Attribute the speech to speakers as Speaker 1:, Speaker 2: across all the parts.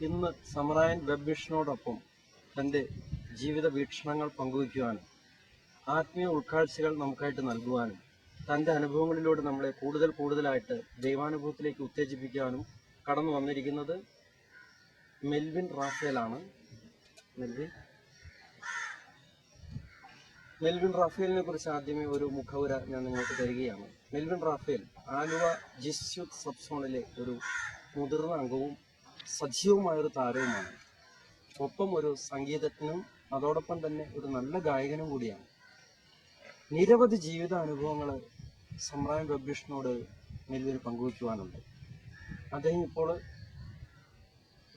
Speaker 1: ഇന്ന് സമറായൻ വെബ് വിഷനോടൊപ്പം തൻ്റെ ജീവിത വീക്ഷണങ്ങൾ പങ്കുവയ്ക്കുവാനും ആത്മീയ ഉൾക്കാഴ്ചകൾ നമുക്കായിട്ട് നൽകുവാനും തൻ്റെ അനുഭവങ്ങളിലൂടെ നമ്മളെ കൂടുതലായിട്ട് ദൈവാനുഭവത്തിലേക്ക് ഉത്തേജിപ്പിക്കാനും കടന്നു വന്നിരിക്കുന്നത് മെൽവിൻ റാഫേലാണ്. മെൽവിൻ റാഫേലിനെ കുറിച്ച് ആദ്യമേ ഒരു മുഖവുര ഞാൻ നിങ്ങൾക്ക് തരികയാണ്. മെൽവിൻ റാഫേൽ ആലുവ ജിസ്യൂത്ത് സബ് സോണിലെ ഒരു മുതിർന്ന അംഗവും സജീവമായൊരു താരവുമാണ്. ഒപ്പം ഒരു സംഗീതജ്ഞനും അതോടൊപ്പം തന്നെ ഒരു നല്ല ഗായകനും കൂടിയാണ്. നിരവധി ജീവിതാനുഭവങ്ങൾ സമറായൻ വെബ് വിഷനോട് മെൽവിന് പങ്കുവയ്ക്കുവാനുണ്ട്. അദ്ദേഹം ഇപ്പോൾ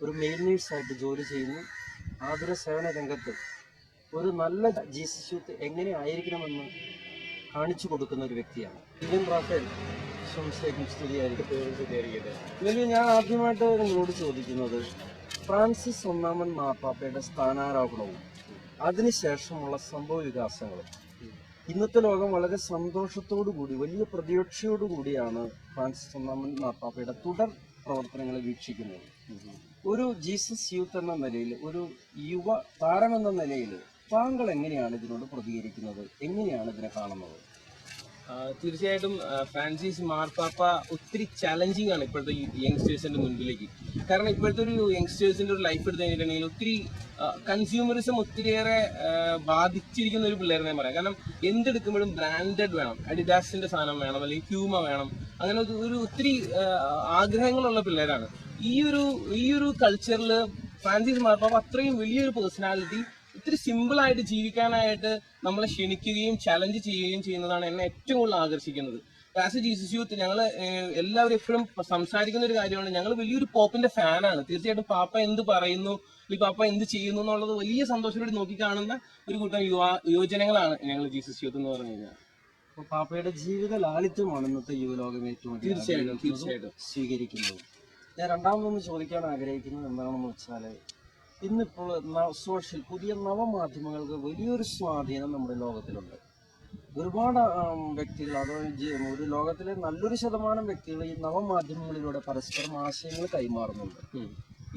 Speaker 1: ഒരു മെയിൽ നേഴ്സായിട്ട് ജോലി ചെയ്യുന്നു. ആതുര സേവന രംഗത്ത് ഒരു നല്ല ജീസസ് യൂത്ത് എങ്ങനെ ആയിരിക്കണമെന്ന് കാണിച്ചു കൊടുക്കുന്ന ഒരു വ്യക്തിയാണ് മെൽവിൻ റാഫേൽ. ഞാൻ ആദ്യമായിട്ട് നിങ്ങളോട് ചോദിക്കുന്നത്, ഫ്രാൻസിസ് ഒന്നാമൻ മാർപ്പാപ്പയുടെ സ്ഥാനാരോഹണവും അതിനുശേഷമുള്ള സംഭവ വികാസങ്ങളും. ഇന്നത്തെ ലോകം വളരെ സന്തോഷത്തോടു കൂടി വലിയ പ്രതീക്ഷയോടുകൂടിയാണ് ഫ്രാൻസിസ് ഒന്നാമൻ മാർപ്പാപ്പയുടെ തുടർ പ്രവർത്തനങ്ങളെ വീക്ഷിക്കുന്നത്. ഒരു ജീസസ് യൂത്ത് എന്ന നിലയിൽ, ഒരു യുവ താരമെന്ന നിലയിൽ താങ്കൾ എങ്ങനെയാണ് ഇതിനോട് പ്രതികരിക്കുന്നത്? എങ്ങനെയാണ് ഇതിനെ കാണുന്നത്?
Speaker 2: തീർച്ചയായിട്ടും ഫ്രാൻസിസ് മാർപ്പാപ്പ ഒത്തിരി ചാലഞ്ചിങ് ആണ് ഇപ്പോഴത്തെ യങ്സ്റ്റേഴ്സിന്റെ മുൻപിലേക്ക്. കാരണം ഇപ്പോഴത്തെ ഒരു യങ്സ്റ്റേഴ്സിന്റെ ഒരു ലൈഫ് എടുത്ത് കഴിഞ്ഞിട്ടുണ്ടെങ്കിൽ ഒത്തിരി കൺസ്യൂമറിസം ഒത്തിരിയേറെ ബാധിച്ചിരിക്കുന്ന ഒരു പിള്ളേരെ ഞാൻ പറയാം. കാരണം എന്തെടുക്കുമ്പോഴും ബ്രാൻഡഡ് വേണം, അഡിഡാസിന്റെ സാധനം വേണം, അല്ലെങ്കിൽ പ്യൂമ വേണം, അങ്ങനെ ഒരു ഒത്തിരി ആഗ്രഹങ്ങളുള്ള പിള്ളേരാണ്. ഈ ഒരു കൾച്ചറിൽ ഫ്രാൻസിസ് മാർപ്പാപ്പ അത്രയും വലിയൊരു പേഴ്സണാലിറ്റി ഒത്തിരി സിമ്പിളായിട്ട് ജീവിക്കാനായിട്ട് നമ്മളെ ക്ഷണിക്കുകയും ചലഞ്ച് ചെയ്യുകയും ചെയ്യുന്നതാണ് എന്നെ ഏറ്റവും കൂടുതൽ ആകർഷിക്കുന്നത്. ആസ് എ ജീസസ് യൂത്ത് ഞങ്ങൾ എല്ലാവരും എപ്പോഴും സംസാരിക്കുന്ന ഒരു കാര്യമാണ്, ഞങ്ങൾ വലിയൊരു പോപ്പിന്റെ ഫാനാണ്. തീർച്ചയായിട്ടും പാപ്പ എന്ത് പറയുന്നു, ഈ പാപ്പ എന്ത് ചെയ്യുന്നു എന്നുള്ളത് വലിയ സന്തോഷത്തോടെ നോക്കിക്കാണുന്ന ഒരു കൂട്ടം യുവജനങ്ങളാണ് ഞങ്ങൾ ജീസസ് യൂത്ത് എന്ന് പറഞ്ഞു കഴിഞ്ഞാൽ.
Speaker 1: പാപ്പയുടെ ജീവിത ലാളിത്യമാണ് ഇന്നത്തെ യുവലോകം ഏറ്റവും തീർച്ചയായിട്ടും സ്വീകരിക്കുന്നത്. ഞാൻ രണ്ടാമതൊന്ന് ചോദിക്കാൻ ആഗ്രഹിക്കുന്നത് എന്താണെന്ന് വെച്ചാൽ, ഇന്നിപ്പോൾ പുതിയ നവമാധ്യമങ്ങൾക്ക് വലിയൊരു സ്വാധീനം നമ്മുടെ ലോകത്തിലുണ്ട്. ഒരുപാട് വ്യക്തികൾ, അതായത് ഒരു ലോകത്തിലെ നല്ലൊരു ശതമാനം വ്യക്തികൾ ഈ നവമാധ്യമങ്ങളിലൂടെ പരസ്പരം ആശയങ്ങൾ കൈമാറുന്നുണ്ട്.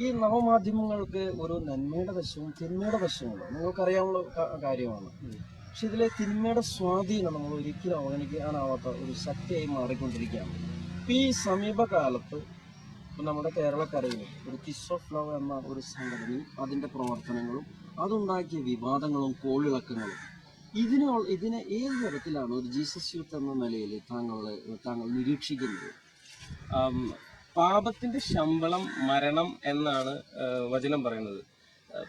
Speaker 1: ഈ നവമാധ്യമങ്ങൾക്ക് ഒരു നന്മയുടെ വശവും തിന്മയുടെ വശവുമുണ്ട്, നിങ്ങൾക്കറിയാവുന്ന കാര്യമാണ്. പക്ഷെ ഇതിലെ തിന്മയുടെ സ്വാധീനം നമ്മൾ ഒരിക്കലും അവഗണിക്കാനാവാത്ത ഒരു ശക്തിയായി മാറിക്കൊണ്ടിരിക്കുകയാണ്. ഇപ്പം ഈ സമീപകാലത്ത് നമ്മുടെ കേരളക്കരയിൽ ഒരു കിസ് ഓഫ് ലവ് എന്ന ഒരു സംഘടനയും അതിൻ്റെ പ്രവർത്തനങ്ങളും അതുണ്ടാക്കിയ വിവാദങ്ങളും കോളിളക്കങ്ങളും, ഇതിനെ ഏത് തരത്തിലാണ് ഒരു ജീസസ് യൂത്ത് എന്ന നിലയിൽ താങ്കൾ നിരീക്ഷിക്കുന്നത്?
Speaker 2: പാപത്തിന്റെ ശമ്പളം മരണം എന്നാണ് വചനം പറയുന്നത്.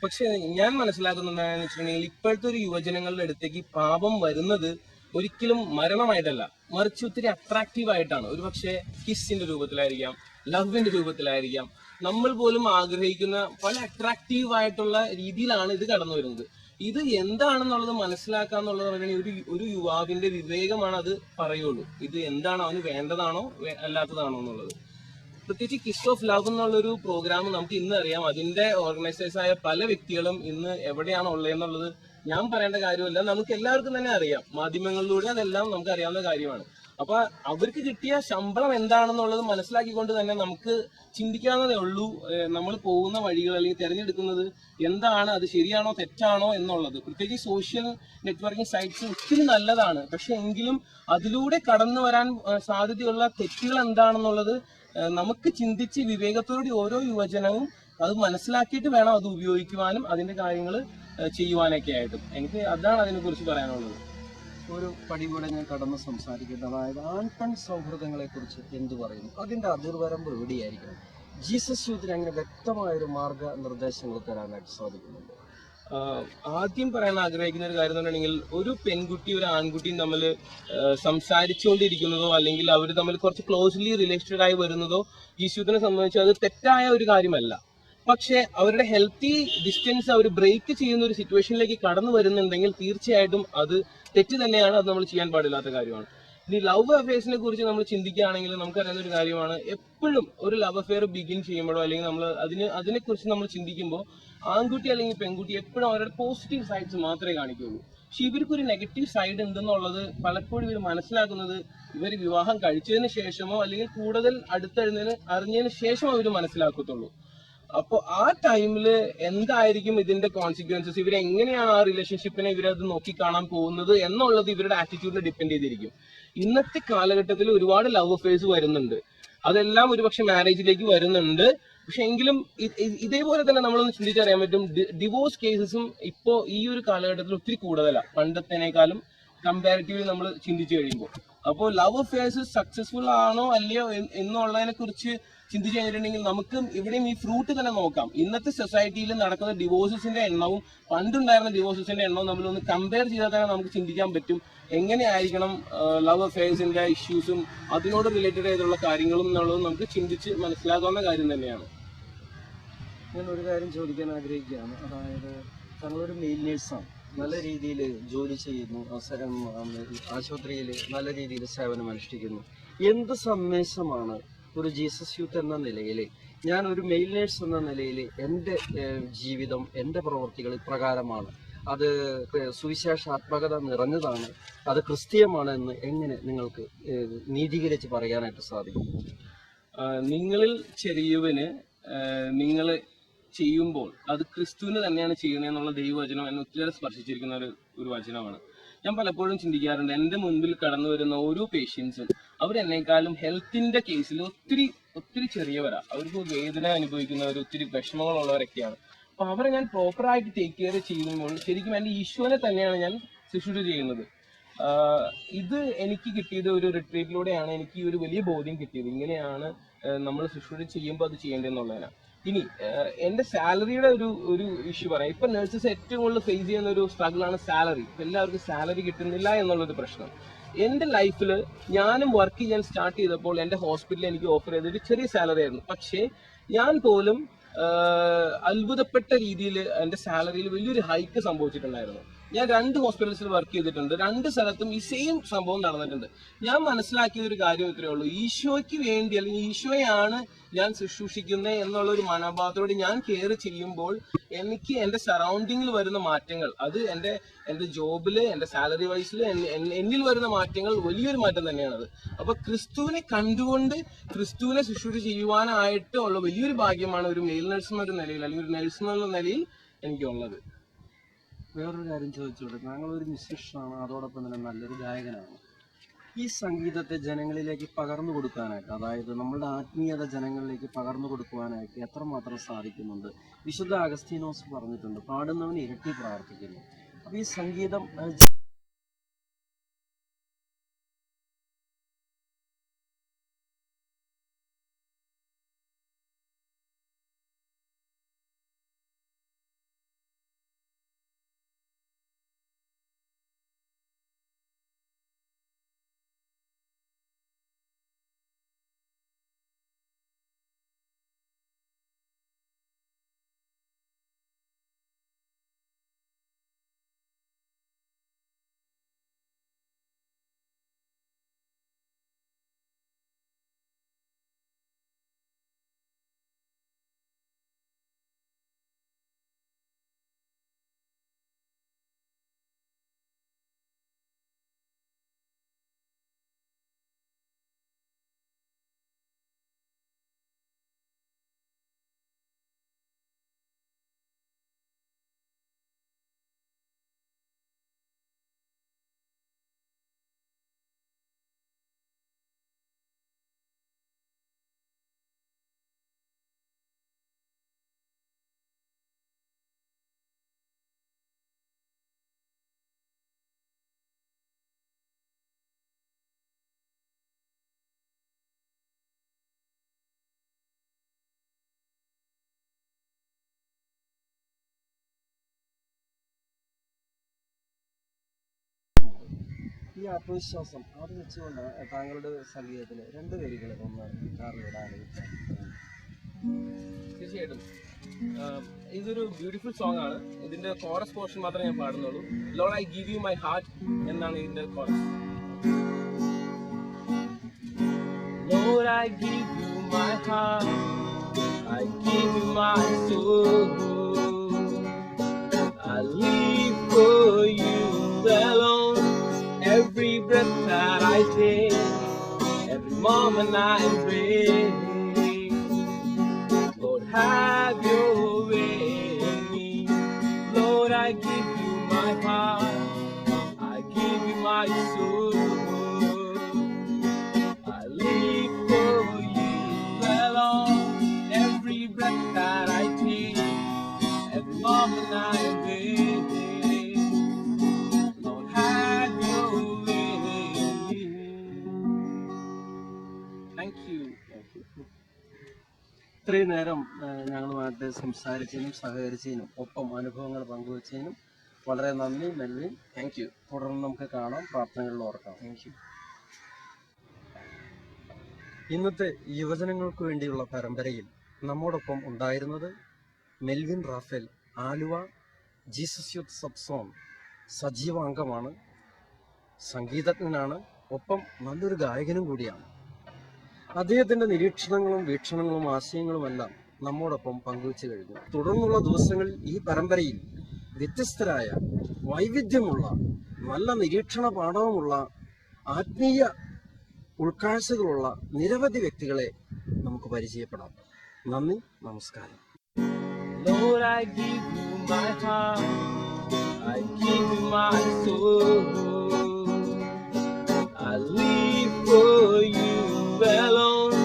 Speaker 2: പക്ഷെ ഞാൻ മനസ്സിലാക്കുന്നത് എന്താണെന്ന് വെച്ചിട്ടുണ്ടെങ്കിൽ, ഇപ്പോഴത്തെ ഒരു യുവജനങ്ങളുടെ അടുത്തേക്ക് പാപം വരുന്നത് ഒരിക്കലും മരണമായിട്ടല്ല, മറിച്ച് ഒത്തിരി അട്രാക്റ്റീവ് ആയിട്ടാണ്. ഒരു പക്ഷേ കിസ്സിന്റെ രൂപത്തിലായിരിക്കാം, ലവിന്റെ രൂപത്തിലായിരിക്കാം, നമ്മൾ പോലും ആഗ്രഹിക്കുന്ന പല അട്രാക്റ്റീവ് ആയിട്ടുള്ള രീതിയിലാണ് ഇത് കടന്നു വരുന്നത്. ഇത് എന്താണെന്നുള്ളത് മനസ്സിലാക്കാന്നുള്ളത് പറയുന്നത് ഒരു യുവാവിന്റെ വിവേകമാണ് അത് പറയുള്ളൂ. ഇത് എന്താണ്, അവന് വേണ്ടതാണോ അല്ലാത്തതാണോ എന്നുള്ളത്. പ്രത്യേകിച്ച് കിസ് ഓഫ് ലവ് എന്നുള്ളൊരു പ്രോഗ്രാം നമുക്ക് ഇന്ന് അറിയാം. അതിന്റെ ഓർഗനൈസേഴ്സായ പല വ്യക്തികളും ഇന്ന് എവിടെയാണ് ഉള്ളതെന്നുള്ളത് ഞാൻ പറയേണ്ട കാര്യമല്ല, നമുക്ക് എല്ലാവർക്കും തന്നെ അറിയാം. മാധ്യമങ്ങളിലൂടെ അതെല്ലാം നമുക്ക് അറിയാവുന്ന കാര്യമാണ്. അപ്പൊ അവർക്ക് കിട്ടിയ ശമ്പളം എന്താണെന്നുള്ളത് മനസ്സിലാക്കിക്കൊണ്ട് തന്നെ നമുക്ക് ചിന്തിക്കാവുന്നതേ ഉള്ളൂ. നമ്മൾ പോകുന്ന വഴികൾ അല്ലെങ്കിൽ തിരഞ്ഞെടുക്കുന്നത് എന്താണ്, അത് ശരിയാണോ തെറ്റാണോ എന്നുള്ളത്. പ്രത്യേകിച്ച് സോഷ്യൽ നെറ്റ്വർക്കിംഗ് സൈറ്റ്സ് ഒത്തിരി നല്ലതാണ്, പക്ഷെ എങ്കിലും അതിലൂടെ കടന്നു വരാൻ സാധ്യതയുള്ള തെറ്റുകൾ എന്താണെന്നുള്ളത് നമുക്ക് ചിന്തിച്ച് വിവേകത്തോടെ ഓരോ യുവജനവും അത് മനസ്സിലാക്കിയിട്ട് വേണം അത് ഉപയോഗിക്കുവാനും അതിന്റെ കാര്യങ്ങൾ ചെയ്യുവാനൊക്കെ ആയിട്ടും. എനിക്ക് അതാണ് അതിനെ കുറിച്ച് പറയാനുള്ളത്.
Speaker 1: ഒരു പടി കൂടെ ഞാൻ കടന്ന് സംസാരിക്കുന്നത്, അതായത് ആൺ പെൺ സൗഹൃദങ്ങളെ കുറിച്ച് എന്തു പറയുന്നു, അതിൻ്റെ അതിർവരമ്പ് എവിടെയായിരിക്കണം? ജീസസ് യൂത്തിന് അങ്ങനെ വ്യക്തമായൊരു മാർഗനിർദ്ദേശങ്ങൾ തരാനായിട്ട് സാധിക്കുന്നുണ്ട്.
Speaker 2: ആദ്യം പറയാൻ ആഗ്രഹിക്കുന്ന ഒരു കാര്യം എന്ന് പറഞ്ഞിട്ടുണ്ടെങ്കിൽ, ഒരു പെൺകുട്ടി ഒരു ആൺകുട്ടിയും തമ്മിൽ സംസാരിച്ചുകൊണ്ടിരിക്കുന്നതോ അല്ലെങ്കിൽ അവർ തമ്മിൽ കുറച്ച് ക്ലോസ്ലി റിലേറ്റഡ് ആയി വരുന്നതോ യേശുവിനെ സംബന്ധിച്ച് അത് തെറ്റായ ഒരു കാര്യമല്ല. പക്ഷെ അവരുടെ ഹെൽത്തി ഡിസ്റ്റൻസ് അവർ ബ്രേക്ക് ചെയ്യുന്ന ഒരു സിറ്റുവേഷനിലേക്ക് കടന്നു വരുന്നുണ്ടെങ്കിൽ തീർച്ചയായിട്ടും അത് തെറ്റ് തന്നെയാണ്. അത് നമ്മൾ ചെയ്യാൻ പാടില്ലാത്ത കാര്യമാണ്. ഇനി ലവ് അഫെയർസിനെ കുറിച്ച് നമ്മൾ ചിന്തിക്കുകയാണെങ്കിൽ നമുക്കറിയുന്ന ഒരു കാര്യമാണ്, എപ്പോഴും ഒരു ലവ് അഫെയർ ബിഗിൻ ചെയ്യുമ്പോഴോ അല്ലെങ്കിൽ നമ്മൾ അതിനെക്കുറിച്ച് നമ്മൾ ചിന്തിക്കുമ്പോൾ ആൺകുട്ടി അല്ലെങ്കിൽ പെൺകുട്ടി എപ്പോഴും അവരുടെ പോസിറ്റീവ് സൈഡ്സ് മാത്രമേ കാണിക്കുകയുള്ളൂ. പക്ഷെ ഇവർക്കൊരു നെഗറ്റീവ് സൈഡ് ഉണ്ടെന്നുള്ളത് പലപ്പോഴും ഇവർ മനസ്സിലാക്കുന്നത് ഇവർ വിവാഹം കഴിച്ചതിന് ശേഷമോ അല്ലെങ്കിൽ കൂടുതൽ അറിഞ്ഞതിന് ശേഷമോ ഇവർ മനസ്സിലാക്കത്തുള്ളൂ. അപ്പോൾ ആ ടൈമില് എന്തായിരിക്കും ഇതിന്റെ കോൺസിക്വൻസസ്, ഇവരെങ്ങനെയാണ് ആ റിലേഷൻഷിപ്പിനെ ഇവരത് നോക്കിക്കാണാൻ പോകുന്നത് എന്നുള്ളത് ഇവരുടെ ആറ്റിറ്റ്യൂഡിനെ ഡിപ്പെൻഡ് ചെയ്തിരിക്കും. ഇന്നത്തെ കാലഘട്ടത്തിൽ ഒരുപാട് ലവ് അഫെയർസ് വരുന്നുണ്ട്, അതെല്ലാം ഒരുപക്ഷെ മാരേജിലേക്ക് വരുന്നുണ്ട്. പക്ഷെ എങ്കിലും ഇതേപോലെ തന്നെ നമ്മളൊന്ന് ചിന്തിച്ചറിയാൻ പറ്റും, ഡിവോഴ്സ് കേസസും ഇപ്പോൾ ഈ ഒരു കാലഘട്ടത്തിൽ ഒത്തിരി കൂടുതലാണ് പണ്ടത്തേനേക്കാളും കമ്പാരിറ്റീവ്ലി നമ്മൾ ചിന്തിച്ചു കഴിയുമ്പോൾ. അപ്പോൾ ലവ് അഫെയർസ് സക്സസ്ഫുൾ ആണോ അല്ലയോ എന്നുള്ളതിനെ കുറിച്ച് ചിന്തിച്ചു കഴിഞ്ഞിട്ടുണ്ടെങ്കിൽ നമുക്ക് ഇവിടെയും ഈ ഫ്രൂട്ട് തന്നെ നോക്കാം. ഇന്നത്തെ സൊസൈറ്റിയിൽ നടക്കുന്ന ഡിവോഴ്സസിന്റെ എണ്ണവും പണ്ടുണ്ടായിരുന്ന ഡിവോഴ്സസിന്റെ എണ്ണവും നമ്മളൊന്ന് കമ്പയർ ചെയ്താൽ തന്നെ നമുക്ക് ചിന്തിക്കാൻ പറ്റും എങ്ങനെയായിരിക്കണം ലവ് അഫെയർസിന്റെ ഇഷ്യൂസും അതിനോട് റിലേറ്റഡ് ആയിട്ടുള്ള കാര്യങ്ങളും എന്നുള്ളതും നമുക്ക് ചിന്തിച്ച് മനസ്സിലാക്കാവുന്ന കാര്യം തന്നെയാണ്.
Speaker 1: ഞാൻ ഒരു കാര്യം ചോദിക്കാൻ ആഗ്രഹിക്കുകയാണ്, അതായത് താങ്കളൊരു മെയിൽ നേഴ്സാണ്, നല്ല രീതിയിൽ ജോലി ചെയ്യുന്നു, ആശുപത്രിയിൽ നല്ല രീതിയിൽ സേവനം അനുഷ്ഠിക്കുന്നു. എന്ത് സന്ദേശമാണ് ഒരു ജീസസ് യൂത്ത് എന്ന നിലയിൽ, ഞാൻ ഒരു മെയിൽ നേഴ്സ് എന്ന നിലയിൽ എൻ്റെ ജീവിതം, എൻ്റെ പ്രവർത്തികൾ ഇപ്രകാരമാണ്, അത് സുവിശേഷാത്മകത നിറഞ്ഞതാണ്, അത് ക്രിസ്തീയമാണ് എന്ന് എങ്ങനെ നിങ്ങൾക്ക് നീതീകരിച്ച് പറയാനായിട്ട് സാധിക്കും?
Speaker 2: നിങ്ങളിൽ ചെറിയവന് നിങ്ങൾ ചെയ്യുമ്പോൾ അത് ക്രിസ്തുവിന് തന്നെയാണ് ചെയ്യണമെന്നുള്ള ദൈവവചനം എന്നെ ഒത്തിരി സ്പർശിച്ചിരിക്കുന്ന ഒരു വചനമാണ്. ഞാൻ പലപ്പോഴും ചിന്തിക്കാറുണ്ട്, എൻ്റെ മുൻപിൽ കടന്നു വരുന്ന ഓരോ പേഷ്യൻസും അവരെന്നേക്കാളും ഹെൽത്തിന്റെ കേസിൽ ഒത്തിരി ചെറിയവരാ, അവർക്ക് വേദന അനുഭവിക്കുന്നവർ, ഒത്തിരി വിഷമങ്ങളുള്ളവരൊക്കെയാണ്. അപ്പൊ അവരെ ഞാൻ പ്രോപ്പറായിട്ട് ടേക്ക് കെയർ ചെയ്യുമ്പോൾ ശരിക്കും എൻ്റെ ഈശോനെ തന്നെയാണ് ഞാൻ ശുശ്രൂഷ ചെയ്യുന്നത്. ഇത് എനിക്ക് കിട്ടിയത് ഒരു റിട്രീറ്റിലൂടെയാണ്. എനിക്ക് ഈ ഒരു വലിയ ബോധ്യം കിട്ടിയത് ഇങ്ങനെയാണ് നമ്മൾ ശുശ്രൂഷ ചെയ്യുമ്പോൾ അത് ചെയ്യേണ്ടതെന്നുള്ളതിനാണ്. ഇനി എന്റെ സാലറിയുടെ ഒരു ഇഷ്യൂ പറയാം. ഇപ്പൊ നഴ്സസ് ഏറ്റവും കൂടുതൽ ഫേസ് ചെയ്യുന്ന ഒരു സ്ട്രഗിൾ ആണ് സാലറി. എല്ലാവർക്കും സാലറി കിട്ടുന്നില്ല എന്നുള്ളൊരു പ്രശ്നം. എന്റെ ലൈഫിൽ ഞാനും വർക്ക് ചെയ്യാൻ സ്റ്റാർട്ട് ചെയ്തപ്പോൾ എന്റെ ഹോസ്പിറ്റലിൽ എനിക്ക് ഓഫർ ചെയ്തൊരു ചെറിയ സാലറി ആയിരുന്നു. പക്ഷേ ഞാൻ പോലും അത്ഭുതപ്പെട്ട രീതിയിൽ എന്റെ സാലറിയിൽ വലിയൊരു ഹൈക്ക് സംഭവിച്ചിട്ടുണ്ടായിരുന്നു. ഞാൻ 2 ഹോസ്പിറ്റൽസിൽ വർക്ക് ചെയ്തിട്ടുണ്ട്, 2 സ്ഥലത്തും ഈ സെയിം സംഭവം നടന്നിട്ടുണ്ട്. ഞാൻ മനസ്സിലാക്കിയ ഒരു കാര്യം ഇത്രയേ ഉള്ളൂ, ഈശോയ്ക്ക് വേണ്ടി അല്ലെങ്കിൽ ഈശോയാണ് ഞാൻ ശുശ്രൂഷിക്കുന്നത് എന്നുള്ള ഒരു മനോഭാവത്തോടെ ഞാൻ കെയർ ചെയ്യുമ്പോൾ എനിക്ക് എൻ്റെ സറൗണ്ടിങ്ങിൽ വരുന്ന മാറ്റങ്ങൾ, അത് എൻ്റെ ജോബില്, എൻ്റെ സാലറി വൈസിൽ എന്നിൽ വരുന്ന മാറ്റങ്ങൾ വലിയൊരു മാറ്റം തന്നെയാണത്. അപ്പൊ ക്രിസ്തുവിനെ കണ്ടുകൊണ്ട് ക്രിസ്തുവിനെ ശുശ്രൂഷ ചെയ്യുവാനായിട്ട് ഉള്ള വലിയൊരു ഭാഗ്യമാണ് ഒരു മെയിൽ നഴ്സ് എന്ന നിലയിൽ അല്ലെങ്കിൽ ഒരു നഴ്സ് എന്നുള്ള നിലയിൽ എനിക്കുള്ളത്.
Speaker 1: വേറൊരു കാര്യം ചോദിച്ചോട്ടെ, താങ്കളൊരു മ്യൂസിഷ്യനാണ്, അതോടൊപ്പം തന്നെ നല്ലൊരു ഗായകനാണ്. ഈ സംഗീതത്തെ ജനങ്ങളിലേക്ക് പകർന്നു കൊടുക്കാനായിട്ട്, അതായത് നമ്മളുടെ ആത്മീയത ജനങ്ങളിലേക്ക് പകർന്നു കൊടുക്കുവാനായിട്ട് എത്രമാത്രം സാധിക്കുന്നുണ്ട്? വിശുദ്ധ അഗസ്തീനോസ് പറഞ്ഞിട്ടുണ്ട്, പാടുന്നവൻ ഇരട്ടി പ്രാർത്ഥിക്കുന്നു. അപ്പൊ ഈ സംഗീതം ഈ ആത്മവിശ്വാസം അത് വെച്ചുകൊണ്ട് താങ്കളുടെ സംഗീതത്തില് 2 വരികൾ ഒന്ന് കാറിലിടാൻ.
Speaker 2: തീർച്ചയായിട്ടും ഇതൊരു ബ്യൂട്ടിഫുൾ സോങ് ആണ്. ഇതിന്റെ കോറസ് പോർഷൻ മാത്രമേ ഞാൻ പാടുന്നുള്ളൂ. Lord I give you my heart എന്നാണ് ഇതിന്റെ chorus. Lord, I give you my heart, I give you my soul, I live for you alone. Every breath that I take, every moment I embrace, Lord, have your way in me. Lord, I give you my heart, I give you my soul, I live for you alone. Every breath that I take, every moment I embrace, Lord, have your way in me. Thank you.
Speaker 1: ഇത്രയും നേരം ഞങ്ങളുമായിട്ട് സംസാരിച്ചതിനും സഹകരിച്ചതിനും ഒപ്പം അനുഭവങ്ങൾ പങ്കുവച്ചതിനും വളരെ നന്ദി Melvin.
Speaker 2: Thank you.
Speaker 1: തുടർന്ന് നമുക്ക് കാണാം, പ്രാർത്ഥനകളിൽ ഓർക്കാം.
Speaker 2: Thank you.
Speaker 1: ഇന്നത്തെ യുവജനങ്ങൾക്ക് വേണ്ടിയുള്ള പരമ്പരയിൽ നമ്മോടൊപ്പം ഉണ്ടായിരുന്നത് Melvin Raphael, Aluva Jesus youth subzone സജീവ അംഗമാണ്, സംഗീതജ്ഞനാണ്, ഒപ്പം നല്ലൊരു ഗായകനും കൂടിയാണ്. അദ്ദേഹത്തിൻ്റെ നിരീക്ഷണങ്ങളും വീക്ഷണങ്ങളും ആശയങ്ങളുമെല്ലാം നമ്മോടൊപ്പം പങ്കുവച്ചു കഴിഞ്ഞു. തുടർന്നുള്ള ദിവസങ്ങളിൽ ഈ പരമ്പരയിൽ വ്യത്യസ്തരായ വൈവിധ്യമുള്ള നല്ല നിരീക്ഷണ പാഠവുമുള്ള ആത്മീയ ഉൾക്കാഴ്ചകളുള്ള നിരവധി വ്യക്തികളെ നമുക്ക് പരിചയപ്പെടാം. നന്ദി, നമസ്കാരം.
Speaker 2: Lord, I give you my heart, I give you my soul, I live for you alone.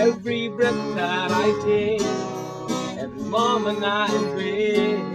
Speaker 2: Every breath that I take, every moment I embrace,